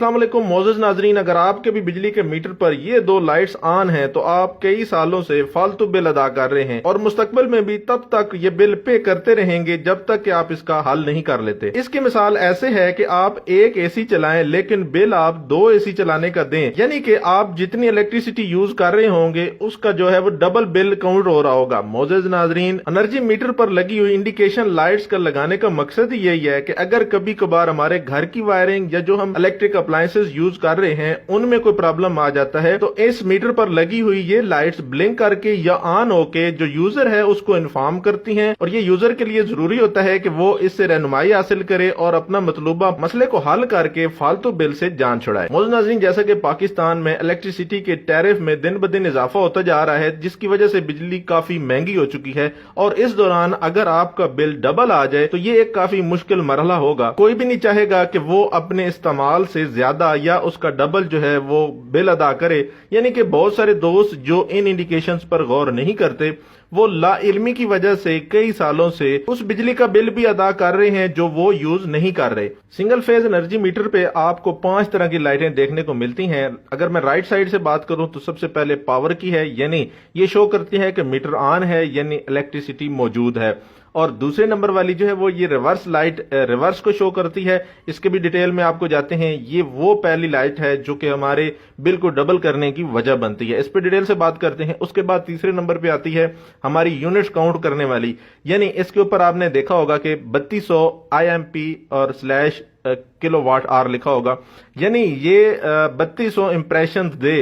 अस्सलाम वालेकुम मोअज़्ज़ज़ नाज़रीन, अगर आपके भी बिजली के मीटर पर ये दो लाइट्स ऑन हैं तो आप कई सालों से फालतू बिल अदा कर रहे हैं और मुस्तकबिल में भी तब तक ये बिल पे करते रहेंगे जब तक कि आप इसका हल नहीं कर लेते। इसकी मिसाल ऐसे है कि आप एक एसी चलाएं लेकिन बिल आप 2 एसी चलाने का दें, यानी कि आप जितनी इलेक्ट्रिसिटी यूज कर रहे होंगे उसका जो है वो डबल बिल काउंट हो रहा होगा। मोअज़्ज़ज़ नाज़रीन, एनर्जी मीटर पर लगी हुई इंडिकेशन लाइट्स का लगाने का मकसद ही यही है कि अगर कभी कभार हमारे घर की वायरिंग या जो हम इलेक्ट्रिक अप्लायंसेस यूज कर रहे हैं उनमें कोई प्रॉब्लम आ जाता है तो इस मीटर पर लगी हुई ये लाइट्स ब्लिंक करके या ऑन होके जो यूजर है उसको इन्फॉर्म करती हैं और ये यूजर के लिए जरूरी होता है कि वो इससे रहनुमाई हासिल करे और अपना मतलूबा मसले को हल करके फालतू बिल से जान छुड़ाए। मोअज़्ज़ज़ नाज़रीन, जैसा कि पाकिस्तान में इलेक्ट्रिसिटी के टैरिफ में दिन ब दिन इजाफा होता जा रहा है जिसकी वजह से बिजली काफी महंगी हो चुकी है और इस दौरान अगर आपका बिल डबल आ जाए तो ये एक काफी मुश्किल मरहला होगा। कोई भी नहीं चाहेगा कि वो अपने इस्तेमाल से ज्यादा या उसका डबल जो है वो बिल अदा करे, यानी कि बहुत सारे दोस्त जो इन इंडिकेशंस पर गौर नहीं करते वो लाइल्मी की वजह से कई सालों से उस बिजली का बिल भी अदा कर रहे हैं जो वो यूज नहीं कर रहे। सिंगल फेज एनर्जी मीटर पे आपको 5 तरह की लाइटें देखने को मिलती हैं। अगर मैं राइट साइड से बात करूं तो सबसे पहले पावर की है, यानी ये शो करती है कि मीटर ऑन है यानी इलेक्ट्रिसिटी मौजूद है। और दूसरे नंबर वाली जो है वो ये रिवर्स लाइट रिवर्स को शो करती है। इसके भी डिटेल में आपको जाते हैं। ये वो पहली लाइट है जो कि हमारे बिल को डबल करने की वजह बनती है। इस पे डिटेल से बात करते हैं। उसके बाद तीसरे नंबर पे आती है हमारी यूनिट्स काउंट करने वाली, यानी इसके ऊपर आपने देखा होगा कि 3200 IMP और स्लैश किलोवाट आवर लिखा होगा, यानी ये 3200 इंप्रेशन दे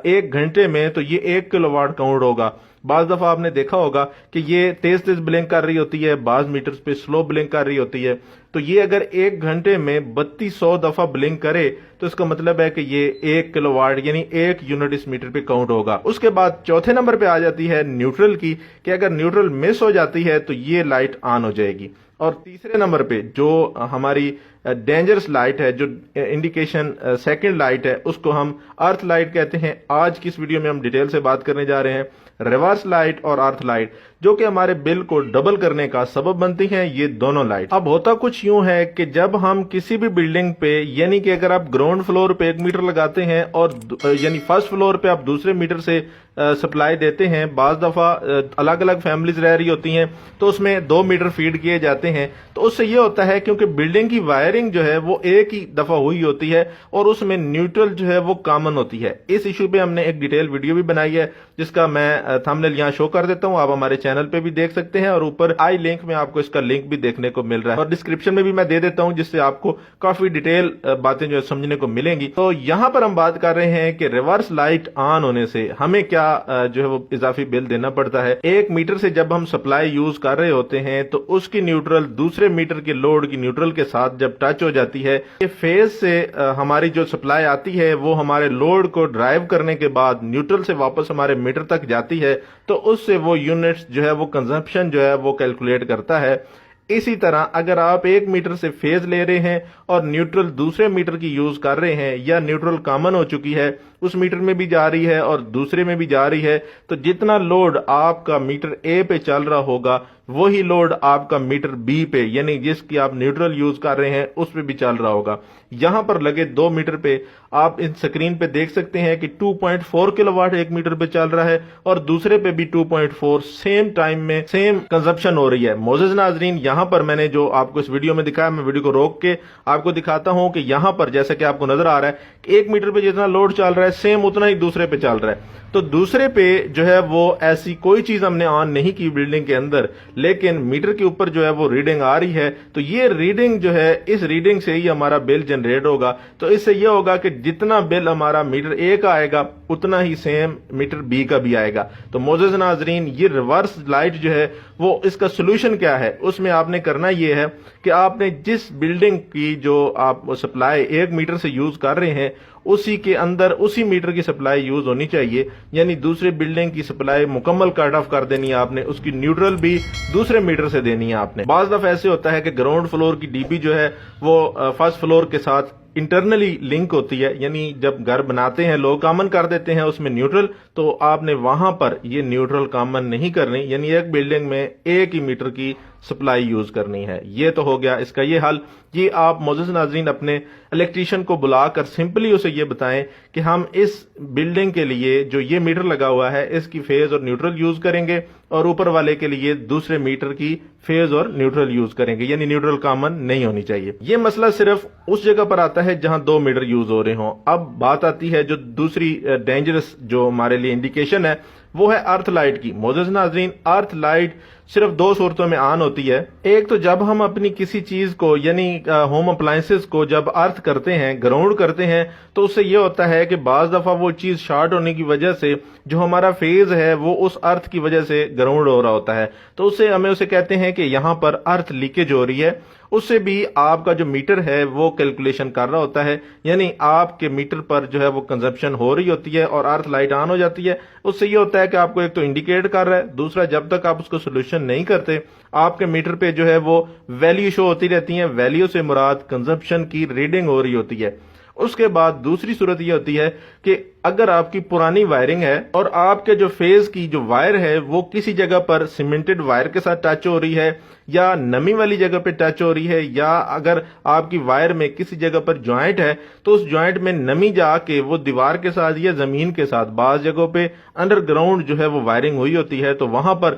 1 घंटे में तो ये 1 किलोवाट काउंट होगा। बाज दफा आपने देखा होगा कि ये तेज तेज ब्लिंक कर रही होती है, बाज मीटर्स पे स्लो ब्लिंक कर रही होती है। तो ये अगर 1 घंटे में 3200 दफा ब्लिंक करे तो इसका मतलब है कि ये 1 किलोवाट यानी 1 यूनिट इस मीटर पे काउंट होगा। उसके बाद चौथे नंबर पे आ जाती है न्यूट्रल की, कि अगर न्यूट्रल मिस हो जाती है तो ये लाइट ऑन हो जाएगी। और तीसरे नंबर पे जो हमारी डेंजरस लाइट है, जो इंडिकेशन सेकंड लाइट है, उसको हम अर्थ लाइट कहते हैं। आज की इस वीडियो में हम डिटेल से बात करने जा रहे हैं रिवर्स लाइट और अर्थ लाइट, जो कि हमारे बिल को डबल करने का सबब बनती हैं ये दोनों लाइट। अब होता कुछ यूं है कि जब हम किसी भी बिल्डिंग पे, यानी कि अगर आप ग्राउंड फ्लोर पे 1 मीटर लगाते हैं और यानी फर्स्ट फ्लोर पे आप दूसरे मीटर से सप्लाई देते हैं, बाज दफा अलग अलग फैमिलीज रह रही होती हैं तो उसमें 2 मीटर फीड किए जाते हैं। तो उससे ये होता है क्योंकि बिल्डिंग की वायरिंग जो है वो एक ही दफा हुई होती है और उसमें न्यूट्रल जो है वो कॉमन होती है। इस इशू पे हमने एक डिटेल वीडियो भी बनाई है जिसका मैं थंबनेल यहां शो कर देता हूं, आप हमारे चैनल पे भी देख सकते हैं और ऊपर आई लिंक में आपको इसका लिंक भी देखने को मिल रहा है और डिस्क्रिप्शन में भी मैं दे देता हूं जिससे आपको काफी डिटेल बातें जो है समझने को मिलेंगी। तो यहां पर हम बात कर रहे हैं कि रिवर्स लाइट ऑन होने से हमें क्या जो है वो इजाफी बिल देना पड़ता है। 1 मीटर से जब हम सप्लाई यूज कर रहे होते हैं तो उसकी न्यूट्रल दूसरे मीटर के लोड की न्यूट्रल के साथ जब टच हो जाती है, ये फेज से हमारी जो सप्लाई आती है वो हमारे लोड को ड्राइव करने के बाद न्यूट्रल से वापस हमारे मीटर तक जाती है, तो उससे वो यूनिट्स जो है वो कंजम्पशन जो है वो कैलकुलेट करता है। इसी तरह अगर आप 1 मीटर से फेज ले रहे हैं और न्यूट्रल दूसरे मीटर की यूज कर रहे हैं या न्यूट्रल कॉमन हो चुकी है, उस मीटर में भी जा रही है और दूसरे में भी जा रही है, तो जितना लोड आपका मीटर ए पे चल रहा होगा वही लोड आपका मीटर बी पे, यानी जिसकी आप न्यूट्रल यूज कर रहे हैं उस पे भी चल रहा होगा। यहां पर लगे 2 मीटर पे आप इन स्क्रीन पे देख सकते हैं कि 2.4 किलोवाट 1 मीटर पे चल रहा है और दूसरे पे भी 2.4 सेम टाइम में सेम कंजप्शन हो रही है। मोअज़्ज़ज़ नाज़रीन, यहां पर मैंने जो आपको इस वीडियो में दिखाया, मैं वीडियो को रोक के आपको दिखाता हूं कि यहां पर जैसा कि आपको नजर आ रहा है कि 1 मीटर पे जितना लोड चल रहा है सेम उतना ही दूसरे पे चल रहा है। तो दूसरे पे जो है वो ऐसी कोई चीज हमने ऑन नहीं की बिल्डिंग के अंदर, लेकिन मीटर के ऊपर जो है वो रीडिंग आ रही है, तो ये रीडिंग जो है इस रीडिंग से ही हमारा बिल जनरेट होगा। तो इससे ये होगा कि जितना बिल हमारा मीटर ए का आएगा उतना ही सेम मीटर बी का भी आएगा। तो मोअज़्ज़ज़ नाज़रीन, ये रिवर्स लाइट जो है वो इसका सोल्यूशन क्या है, उसमें आपने करना ये है कि आपने जिस बिल्डिंग की जो आप सप्लाई 1 मीटर से यूज कर रहे हैं उसी के अंदर उसी मीटर की सप्लाई यूज होनी चाहिए, यानी दूसरे बिल्डिंग की सप्लाई मुकम्मल कट ऑफ कर देनी है आपने, उसकी न्यूट्रल भी दूसरे मीटर से देनी है आपने। बाज़ दफा ऐसे होता है कि ग्राउंड फ्लोर की डीबी जो है वो फर्स्ट फ्लोर के साथ इंटरनली लिंक होती है, यानी जब घर बनाते हैं लोग कॉमन कर देते हैं उसमें न्यूट्रल, तो आपने वहां पर ये न्यूट्रल कॉमन नहीं करनी, यानी एक बिल्डिंग में एक ही मीटर की سپلائی یوز کرنی ہے۔ یہ تو ہو گیا اس کا یہ حل۔ یہ آپ معزز ناظرین اپنے الیکٹریشین کو بلا کر سمپلی اسے یہ بتائیں کہ ہم اس بلڈنگ کے لیے جو یہ میٹر لگا ہوا ہے اس کی فیز اور نیوٹرل یوز کریں گے، اور اوپر والے کے لیے دوسرے میٹر کی فیز اور نیوٹرل یوز کریں گے، یعنی نیوٹرل کامن نہیں ہونی چاہیے۔ یہ مسئلہ صرف اس جگہ پر آتا ہے جہاں 2 میٹر یوز ہو رہے ہوں۔ اب بات آتی ہے جو دوسری ڈینجرس جو ہمارے لیے انڈیکیشن ہے وہ ہے ارتھ لائٹ کی۔ معزز ناظرین، ارتھ لائٹ صرف 2 صورتوں میں آن ہوتی ہے۔ ایک تو جب ہم اپنی کسی چیز کو یعنی ہوم اپلائنسز کو جب ارتھ کرتے ہیں، گراؤنڈ کرتے ہیں، تو اس سے یہ ہوتا ہے کہ بعض دفعہ وہ چیز شارٹ ہونے کی وجہ سے جو ہمارا فیز ہے وہ اس ارتھ کی وجہ سے گراؤنڈ ہو رہا ہوتا ہے، تو اس سے ہمیں اسے کہتے ہیں کہ یہاں پر ارتھ لیکیج ہو رہی ہے۔ اس سے بھی آپ کا جو میٹر ہے وہ کیلکولیشن کر رہا ہوتا ہے، یعنی آپ کے میٹر پر جو ہے وہ کنزمپشن ہو رہی ہوتی ہے اور ارتھ لائٹ آن ہو جاتی ہے۔ اس سے یہ ہوتا ہے کہ آپ کو ایک تو انڈیکیٹ کر رہا ہے، دوسرا جب تک آپ اس کو سولوشن نہیں کرتے آپ کے میٹر پہ جو ہے وہ ویلیو شو ہوتی رہتی ہیں۔ ویلیو سے مراد کنزمپشن کی ریڈنگ ہو رہی ہوتی ہے۔ اس کے بعد دوسری صورت یہ ہوتی ہے کہ اگر آپ کی پرانی وائرنگ ہے اور آپ کے جو فیز کی جو وائر ہے وہ کسی جگہ پر سیمنٹڈ وائر کے ساتھ ٹچ ہو رہی ہے یا نمی والی جگہ پہ ٹچ ہو رہی ہے، یا اگر آپ کی وائر میں کسی جگہ پر جوائنٹ ہے تو اس جوائنٹ میں نمی جا کے وہ دیوار کے ساتھ یا زمین کے ساتھ بعض جگہوں پہ انڈر گراؤنڈ جو ہے وہ وائرنگ ہوئی ہوتی ہے، تو وہاں پر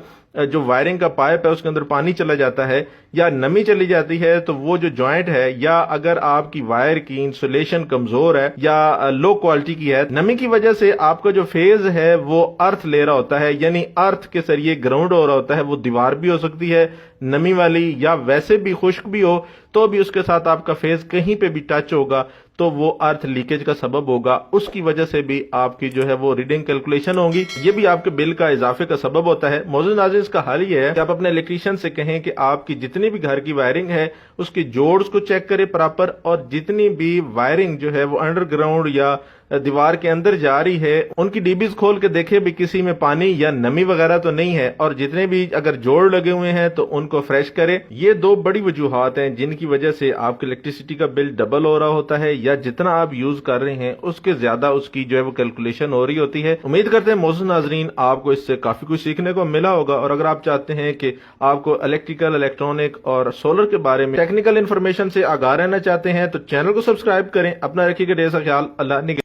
جو وائرنگ کا پائپ ہے اس کے اندر پانی چلا جاتا ہے یا نمی چلی جاتی ہے، تو وہ جو جوائنٹ ہے یا اگر آپ کی وائر کی انسولیشن کمزور ہے یا لو کوالٹی کی ہے، نمی کی وجہ سے آپ کا جو فیز ہے وہ ارتھ لے رہا ہوتا ہے، یعنی ارتھ کے ذریعے گراؤنڈ ہو رہا ہوتا ہے۔ وہ دیوار بھی ہو سکتی ہے نمی والی یا ویسے بھی خشک بھی ہو، تو بھی اس کے ساتھ آپ کا فیز کہیں پہ بھی ٹچ ہوگا تو وہ ارتھ لیکیج کا سبب ہوگا۔ اس کی وجہ سے بھی آپ کی جو ہے وہ ریڈنگ کیلکولیشن ہوگی، یہ بھی آپ کے بل کا اضافے کا سبب ہوتا ہے۔ معزز ناظرین، اس کا حل یہ ہے کہ آپ اپنے الیکٹریشین سے کہیں کہ آپ کی جتنی بھی گھر کی وائرنگ ہے اس کی جوڑز کو چیک کرے پراپر، اور جتنی بھی وائرنگ جو ہے وہ انڈر گراؤنڈ یا دیوار کے اندر جا رہی ہے ان کی ڈی بیز کھول کے دیکھے بھی کسی میں پانی یا نمی وغیرہ تو نہیں ہے، اور جتنے بھی اگر جوڑ لگے ہوئے ہیں تو ان کو فریش کرے۔ یہ 2 بڑی وجوہات ہیں جن کی وجہ سے آپ کے الیکٹریسٹی کا بل ڈبل ہو رہا ہوتا ہے، یا جتنا آپ یوز کر رہے ہیں اس کے زیادہ اس کی جو ہے وہ کیلکولیشن ہو رہی ہوتی ہے۔ امید کرتے ہیں معزز ناظرین آپ کو اس سے کافی کچھ سیکھنے کو ملا ہوگا، اور اگر آپ چاہتے ہیں کہ آپ کو الیکٹریکل، الیکٹرانک اور سولر کے بارے میں ٹیکنیکل انفارمیشن سے آگاہ رہنا چاہتے ہیں تو چینل کو سبسکرائب کریں۔ اپنا رکھیے گا ڈھیر سا خیال۔ اللہ نگہدار۔